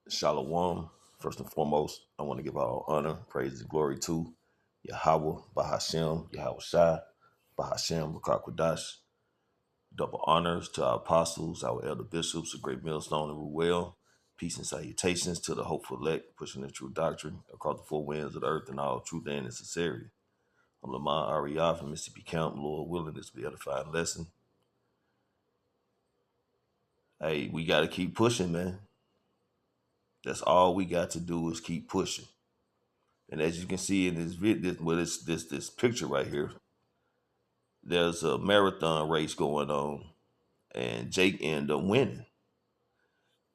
Shalom. First and foremost, I want to give all honor, praise, and glory to Yahweh, Bahashem, Yahweh Shai, Bahashem, Rakakwadash. Double honors to our apostles, our elder bishops, the great millstone and Ruel. Peace and salutations to the hopeful elect, pushing the true doctrine across the four winds of the earth and all truth and sincerity. I'm Lamar Ariyah from Mississippi Camp, Lord willing, this will be an edifying lesson. Hey, we got to keep pushing, man. That's all we got to do is keep pushing. And as you can see in this video, this picture right here, there's a marathon race going on, and Jake ended up winning.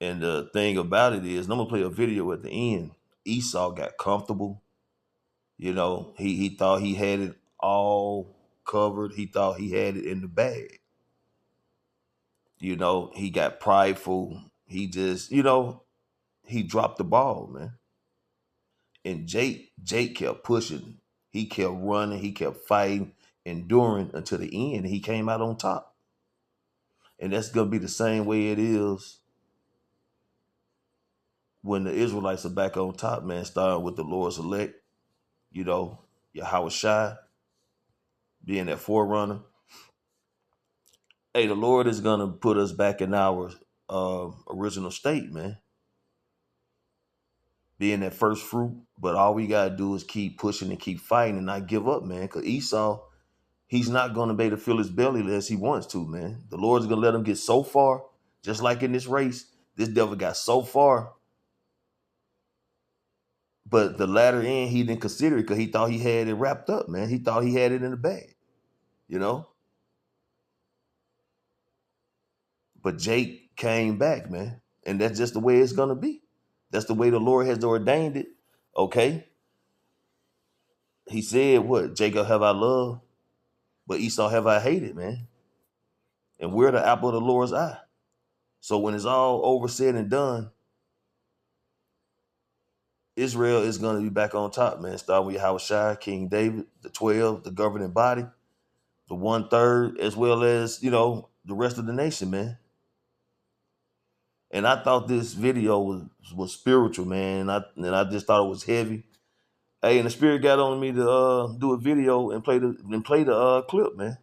And the thing about it is, and I'm gonna play a video at the end. Esau got comfortable. You know, he thought he had it all covered. He thought he had it in the bag. You know, he got prideful. He just, he dropped the ball, man. And Jake kept pushing. He kept running. He kept fighting, enduring until the end. He came out on top. And that's going to be the same way it is when the Israelites are back on top, man, starting with the Lord's elect, Yahweh Shai, being that forerunner. Hey, the Lord is going to put us back in our original state, man. Being that first fruit. But all we got to do is keep pushing and keep fighting and not give up, man. Because Esau, he's not going to be able to fill his belly as he wants to, man. The Lord's going to let him get so far, just like in this race. This devil got so far. But the latter end, he didn't consider it because he thought he had it wrapped up, man. He thought he had it in the bag, But Jake came back, man. And that's just the way it's going to be. That's the way the Lord has ordained it, okay? He said, what? Jacob have I loved, but Esau have I hated, man. And we're the apple of the Lord's eye. So when it's all over, said and done, Israel is going to be back on top, man. Starting with Yahweh Shai, King David, the 12, the governing body, the 1/3, as well as, the rest of the nation, man. And I thought this video was spiritual, man. And I just thought it was heavy. Hey, and the Spirit got on me to do a video and play the clip, man.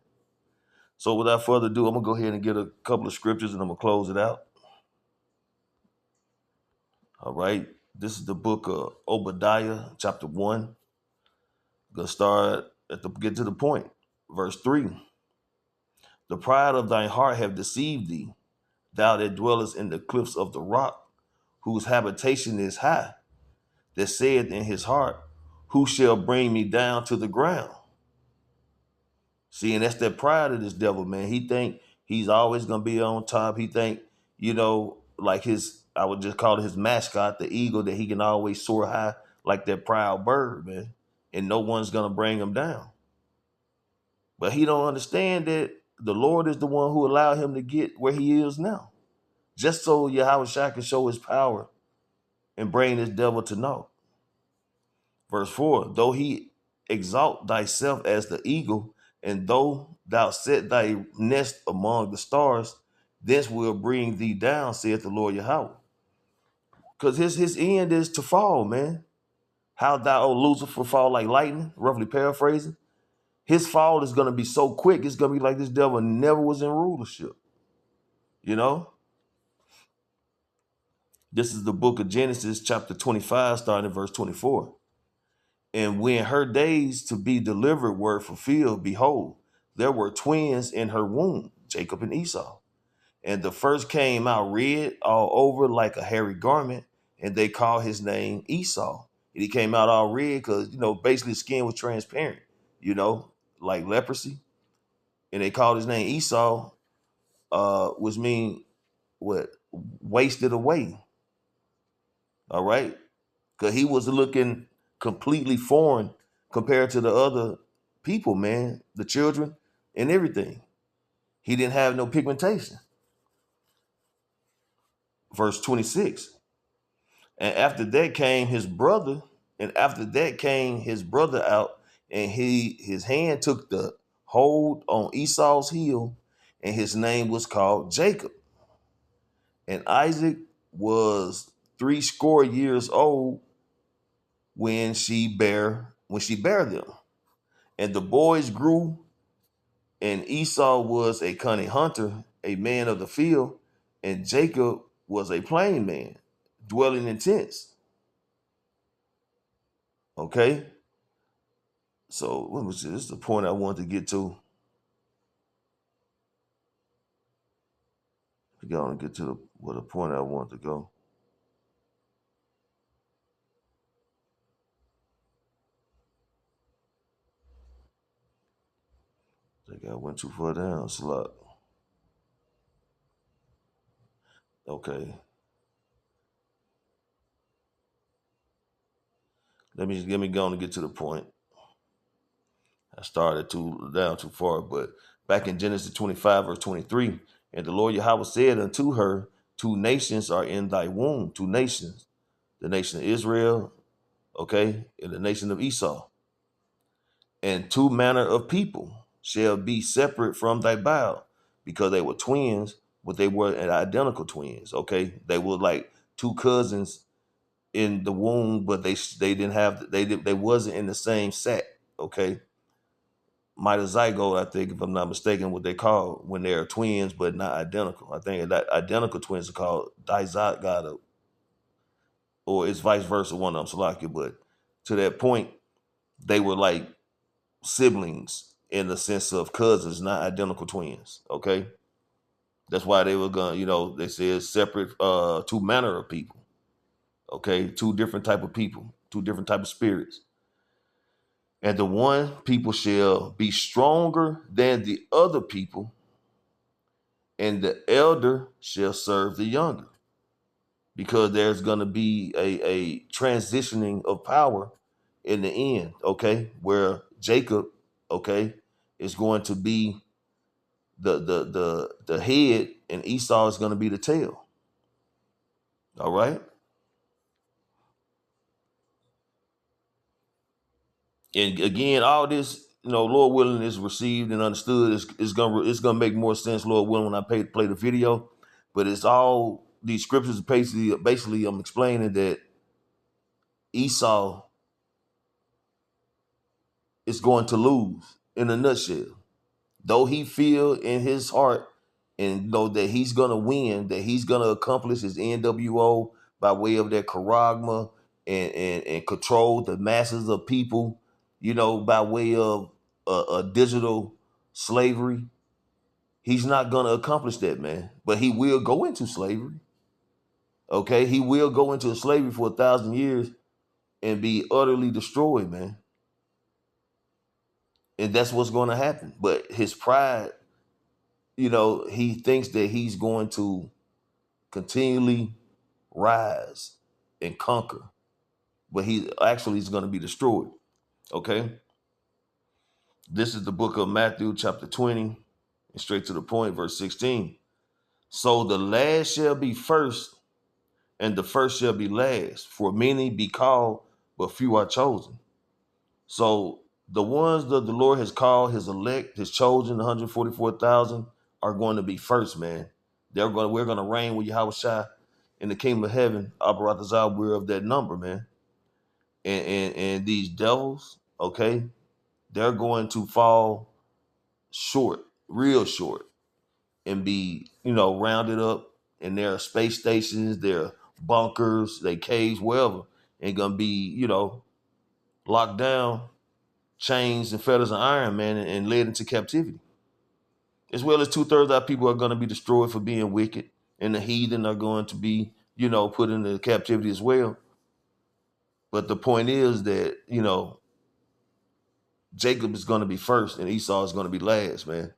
So without further ado, I'm gonna go ahead and get a couple of scriptures and I'm gonna close it out. All right. This is the book of Obadiah, chapter 1. Gonna start get to the point. Verse 3. The pride of thine heart have deceived thee, thou that dwellest in the cliffs of the rock, whose habitation is high, that saith in his heart, who shall bring me down to the ground? See, and that's that pride of this devil, man. He think he's always gonna be on top. He think, like I would just call it his mascot, the eagle, that he can always soar high like that proud bird, man. And no one's gonna bring him down. But he don't understand that the Lord is the one who allowed him to get where he is now. Just so Yahweh Shai can show his power and bring this devil to naught. Verse 4, though he exalt thyself as the eagle, and though thou set thy nest among the stars, this will bring thee down, saith the Lord Yahweh. Because his end is to fall, man. How thou, O Lucifer, fall like lightning, roughly paraphrasing. His fall is going to be so quick, it's going to be like this devil never was in rulership. This is the book of Genesis, chapter 25, starting at verse 24. And when her days to be delivered were fulfilled, behold, there were twins in her womb, Jacob and Esau. And the first came out red all over like a hairy garment, and they called his name Esau. And he came out all red because, basically his skin was transparent, like leprosy. And they called his name Esau, which mean what? Wasted away. All right? Because he was looking completely foreign compared to the other people, man, the children and everything. He didn't have no pigmentation. Verse 26. And after that came his brother, out, and his hand took the hold on Esau's heel, and his name was called Jacob. And Isaac was 60 years old when she bare them. And the boys grew, and Esau was a cunning hunter, a man of the field, and Jacob was a plain man, dwelling in tents. Okay? So what was this? This is the point I wanted to get to. I got to get to the point I want to go. I think I went too far down, slot. Okay. Let me go on and get to the point. I started down too far, but back in Genesis 25, verse 23, and the Lord Yahweh said unto her, 2 nations are in thy womb, 2 nations, the nation of Israel, okay, and the nation of Esau. And 2 manner of people shall be separate from thy bowel, because they were twins, but they were identical twins, okay? They were like 2 cousins in the womb, but they didn't have they wasn't in the same sac, okay? Mitozygote, I think, if I'm not mistaken, what they call when they're twins but not identical. I think that identical twins are called dizygote, or it's vice versa. One of them, Salakia, but to that point, they were like siblings in the sense of cousins, not identical twins. Okay, that's why they were gonna, they said separate, 2 manner of people. Okay, 2 different type of people, 2 different type of spirits. And the one people shall be stronger than the other people, and the elder shall serve the younger, because there's going to be a transitioning of power in the end, okay, where Jacob, okay, is going to be the head, and Esau is going to be the tail. All right. And again, all this, Lord willing, is received and understood. It's gonna make more sense, Lord willing, when I play the video. But it's all these scriptures. Basically, I'm explaining that Esau is going to lose in a nutshell. Though he feel in his heart and know that he's gonna win, that he's gonna accomplish his NWO by way of that charagma, and control the masses of people, by way of a digital slavery. He's not gonna accomplish that, man. But he will go into slavery. Okay, he will go into slavery for 1,000 years and be utterly destroyed, man. And that's what's going to happen. But his pride, he thinks that he's going to continually rise and conquer, but he actually is going to be destroyed. Okay. This is the book of Matthew, chapter 20, and straight to the point, verse 16. So the last shall be first, and the first shall be last. For many be called, but few are chosen. So the ones that the Lord has called, his elect, his chosen, 144,000, are going to be first, man. We're going to reign with Yahweh Shai in the kingdom of heaven. Abaratazah, we're of that number, man. And these devils, okay, they're going to fall short, real short, and be, rounded up in their space stations, their bunkers, their caves, wherever, and gonna be, locked down, chains and fetters and iron, man, and led into captivity. As well as 2/3 of our people are going to be destroyed for being wicked, and the heathen are going to be, put into captivity as well. But the point is that, Jacob is going to be first and Esau is going to be last, man.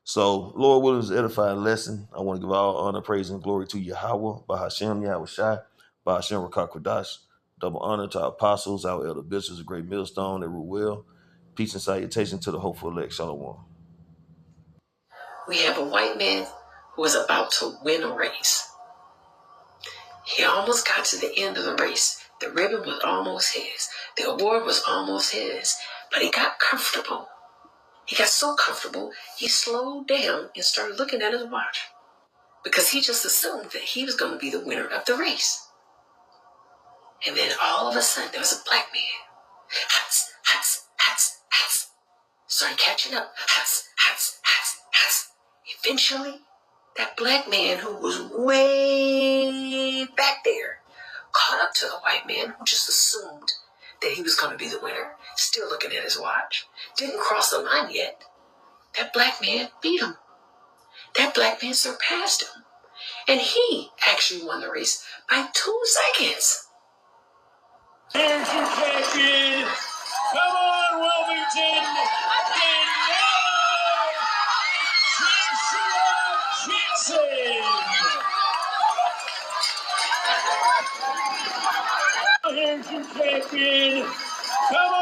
So, Lord willing, is edifying lesson. I want to give all honor, praise, and glory to Yahweh, Bahashem, Yahweh Shai, Bahashem Rakak Kodash. Double honor to our apostles, our elder bishops, a great millstone, that rule well. Peace and salutation to the hopeful elect. Shalom. We have a white man who is about to win a race. He almost got to the end of the race. The ribbon was almost his. The award was almost his. But he got comfortable. He got so comfortable, he slowed down and started looking at his watch. Because he just assumed that he was going to be the winner of the race. And then all of a sudden, there was a black man. Hats, hats, hats, hats. Started catching up. Hats, hats, hats, hats. Eventually, that black man who was way back there caught up to the white man who just assumed that he was going to be the winner. Still looking at his watch. Didn't cross the line yet. That black man beat him. That black man surpassed him. And he actually won the race by 2 seconds. Here's your champion. Come on, Wilmington. And now, Joshua Jackson. Here's your champion. Come